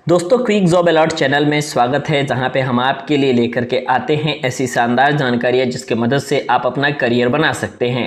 दोस्तों quick job alert channel में स्वागत है, जहां पे हम आपके लिए लेकर के आते हैं ऐसी शानदार जानकारियां जिसके मदद से आप अपना करियर बना सकते हैं।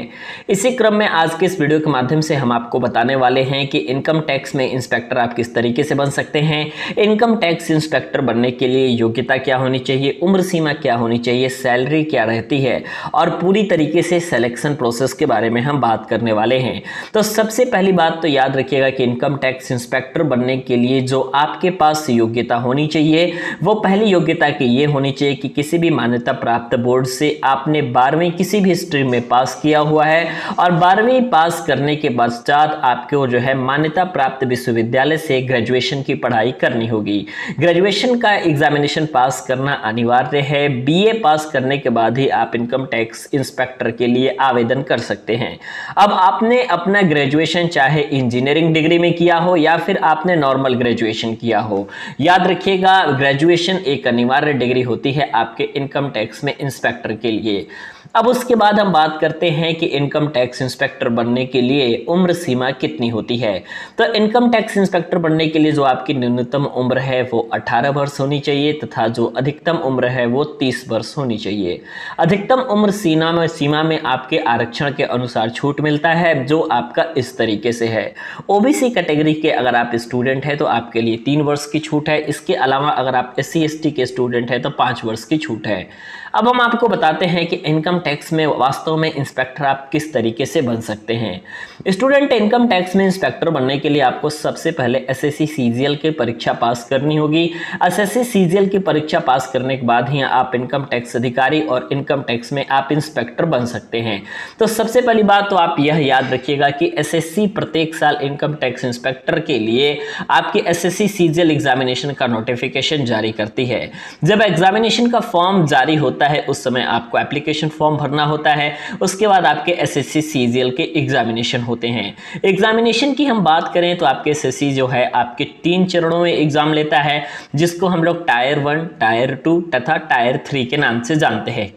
इसी क्रम में आज के इस वीडियो के माध्यम से हम आपको बताने वाले हैं कि इनकम टैक्स में इंस्पेक्टर आप किस तरीके से बन सकते हैं। इनकम टैक्स इंस्पेक्टर बनने के लिए योग्यता क्या होनी चाहिए, उम्र सीमा क्या होनी चाहिए, सैलरी क्या रहती है और पूरी तरीके से सिलेक्शन प्रोसेस के बारे में हम बात करने वाले हैं। तो सबसे पहली बात तो याद रखिएगा कि इनकम टैक्स इंस्पेक्टर बनने के लिए जो आपके पास योग्यता होनी चाहिए, वो पहली योग्यता की ये होनी चाहिए कि किसी भी मान्यता प्राप्त बोर्ड से आपने 12वीं किसी भी स्ट्रीम में पास किया हुआ है और 12वीं पास करने के पश्चात आपको जो है मान्यता प्राप्त विश्वविद्यालय से ग्रेजुएशन की पढ़ाई करनी होगी। ग्रेजुएशन का एग्जामिनेशन पास करना अनिवार्य है। बीए पास करने के बाद ही आप इनकम टैक्स इंस्पेक्टर के लिए आवेदन कर सकते हैं। अब आपने अपना ग्रेजुएशन चाहे इंजीनियरिंग डिग्री में किया हो या फिर आपने नॉर्मल ग्रेजुएशन किया हो, याद रखिएगा ग्रेजुएशन एक अनिवार्य डिग्री होती है आपके इनकम टैक्स में इंस्पेक्टर के लिए। अब उसके बाद हम बात करते हैं कि इनकम टैक्स इंस्पेक्टर बनने के लिए उम्र सीमा कितनी होती है। तो इनकम टैक्स इंस्पेक्टर बनने के लिए जो आपकी न्यूनतम उम्र है वो 18 वर्ष होनी चाहिए तथा जो अधिकतम उम्र है वो 30 वर्ष होनी चाहिए। अधिकतम उम्र सीमा में आपके आरक्षण के अनुसार छूट मिलता है, जो आपका इस तरीके से है। ओबीसी कैटेगरी के अगर आप स्टूडेंट हैं तो आपके लिए 3 वर्ष की छूट है। इसके अलावा अगर आप SC ST के स्टूडेंट हैं तो 5 वर्ष की छूट है। अब हम आपको बताते हैं कि इनकम टैक्स में वास्तव में इंस्पेक्टर आप किस तरीके से बन सकते हैं। स्टूडेंट इनकम टैक्स में इंस्पेक्टर बनने के लिए आपको सबसे पहले SSC CGL की परीक्षा पास करनी होगी। SSC CGL की परीक्षा पास करने के बाद ही आप इनकम टैक्स अधिकारी और इनकम टैक्स में आप इंस्पेक्टर बन सकते हैं। तो सबसे पहली बात तो आप यह याद रखिएगा कि SSC प्रत्येक साल इनकम टैक्स इंस्पेक्टर के लिए आपकी SSC CGL एग्जामिनेशन का नोटिफिकेशन जारी करती है। जब एग्जामिनेशन का फॉर्म जारी होता है उस समय आपको एप्लीकेशन फॉर्म भरना होता है। उसके बाद आपके SSC CGL के एग्जामिनेशन होते हैं। एग्जामिनेशन की हम बात करें तो आपके SSC जो है आपके 3 चरणों में एग्जाम लेता है, जिसको हम लोग टायर 1, टायर 2 तथा टायर 3 के नाम से जानते हैं।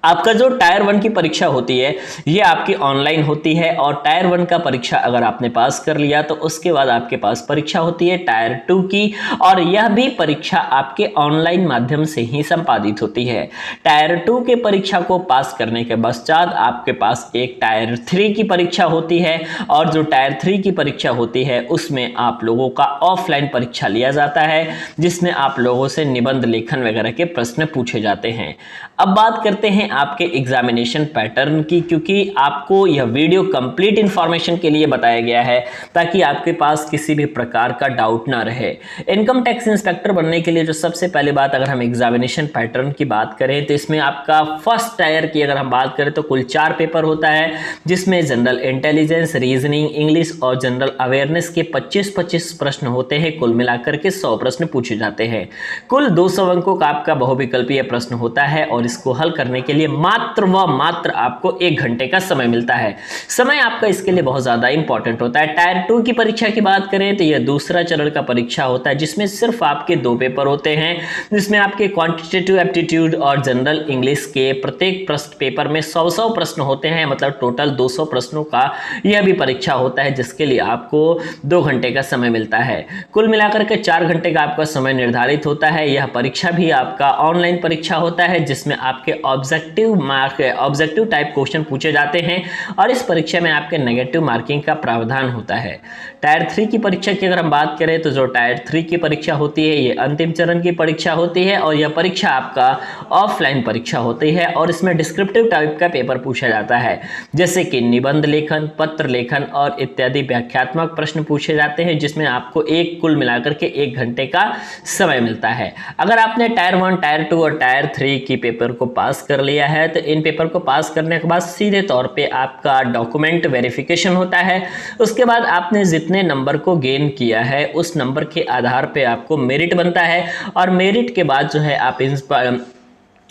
आपका जो टायर 1 की परीक्षा होती है ये आपकी ऑनलाइन होती है और टायर 1 का परीक्षा अगर आपने पास कर लिया तो उसके बाद आपके पास परीक्षा होती है टायर 2 की, और यह भी परीक्षा आपके ऑनलाइन माध्यम से ही संपादित होती है। टायर 2 के परीक्षा को पास करने के पश्चात आपके पास एक टायर 3 की परीक्षा होती है, और जो टायर 3 की परीक्षा होती है उसमें आप लोगों का ऑफलाइन परीक्षा लिया जाता है, जिसमें आप लोगों से निबंध लेखन वगैरह के प्रश्न पूछे जाते हैं। अब बात करते हैं आपके एग्जामिनेशन पैटर्न की, क्योंकि आपको यह वीडियो कंप्लीट इंफॉर्मेशन के लिए बताया गया है ताकि आपके पास किसी भी प्रकार का डाउट ना रहे। इनकम टैक्स इंस्पेक्टर बनने के लिए जो सबसे पहले बात अगर हम एग्जामिनेशन पैटर्न की बात करें तो इसमें आपका फर्स्ट टायर की अगर हम बात करें तो कुल 4 पेपर होता है, जिसमें जनरल इंटेलिजेंस, रीजनिंग, इंग्लिश और जनरल अवेयरनेस के 25-25 प्रश्न होते हैं। कुल मिलाकर के 100 प्रश्न पूछे जाते हैं। कुल 200 अंकों का आपका बहुविकल्पीय प्रश्न होता है और इसको हल करने के लिए मात्र व मात्र आपको 1 घंटे का समय मिलता है। समय आपका इसके लिए बहुत ज्यादा इंपॉर्टेंट होता है। टायर 2 की परीक्षा की बात करें तो यह दूसरा चरण का परीक्षा होता है, जिसमें सिर्फ आपके 2 पेपर होते हैं, जिसमें आपके क्वांटिटेटिव एप्टीट्यूड और जनरल इंग्लिश के प्रत्येक प्रश्न पेपर में 100 प्रश्न होते हैं, मतलब टोटल 200 प्रश्नों का यह भी परीक्षा होता है, जिसके लिए आपको 2 घंटे का समय मिलता है। कुल मिलाकर के 4 घंटे का आपका समय निर्धारित होता है। यह परीक्षा भी आपका ऑनलाइन परीक्षा होता है, जिसमें आपके ऑब्जेक्टिव टाइप क्वेश्चन पूछे जाते हैं और इस परीक्षा में आपके नेगेटिव मार्किंग का प्रावधान होता है। टायर 3 की परीक्षा की अगर हम बात करें तो जो टायर 3 की परीक्षा होती है ये अंतिम चरण की परीक्षा होती है और यह परीक्षा आपका ऑफलाइन परीक्षा होती है और इसमें डिस्क्रिप्टिव टाइप का पेपर पूछा जाता है, जैसे कि निबंध लेखन, पत्र लेखन और इत्यादि व्याख्यात्मक प्रश्न पूछे जाते हैं, जिसमें आपको कुल मिलाकर के 1 घंटे का समय मिलता है। अगर आपने टायर 1, टायर 2 और टायर 3 की पेपर को पास कर लिया है तो इन पेपर को पास करने के बाद सीधे तौर पे आपका डॉक्यूमेंट वेरिफिकेशन होता है। उसके बाद आपने जितने नंबर को गेन किया है उस नंबर के आधार पे आपको मेरिट बनता है और मेरिट के बाद जो है आप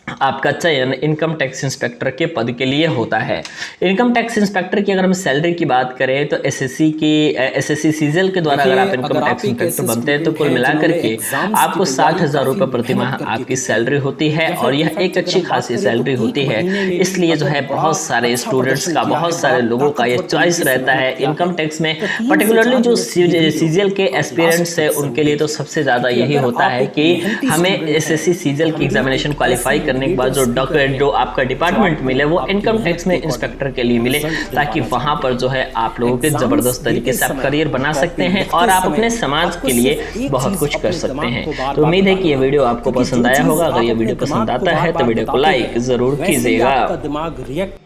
आपका चयन इनकम टैक्स इंस्पेक्टर के पद के लिए होता है। इनकम टैक्स इंस्पेक्टर की अगर हम सैलरी की बात करें तो एसएससी सीजीएल के द्वारा अगर आप इनकम टैक्स इंस्पेक्टर बनते हैं तो कुल मिलाकर के आपको 60,000 रुपये प्रति माह आपकी सैलरी होती है और यह एक अच्छी खासी सैलरी होती है। इसलिए जो है बहुत सारे स्टूडेंट्स का, बहुत सारे लोगों का ये चॉइस रहता है इनकम टैक्स में, पर्टिकुलरली जो सीजीएल के एस्पिरेंट्स है उनके लिए तो सबसे ज़्यादा यही होता है कि हमें एसएससी सीजीएल की एग्जामिनेशन क्वालिफाई करने के बाद जो आपका डिपार्टमेंट मिले वो इनकम टैक्स में इंस्पेक्टर के लिए मिले, ताकि वहां पर जो है आप लोगों के जबरदस्त तरीके से आप करियर बना सकते हैं और आप अपने समाज के लिए बहुत कुछ कर सकते हैं। तो उम्मीद है कि यह वीडियो आपको पसंद आया होगा। अगर यह वीडियो पसंद आता है तो वीडियो को लाइक जरूर कीजिएगा।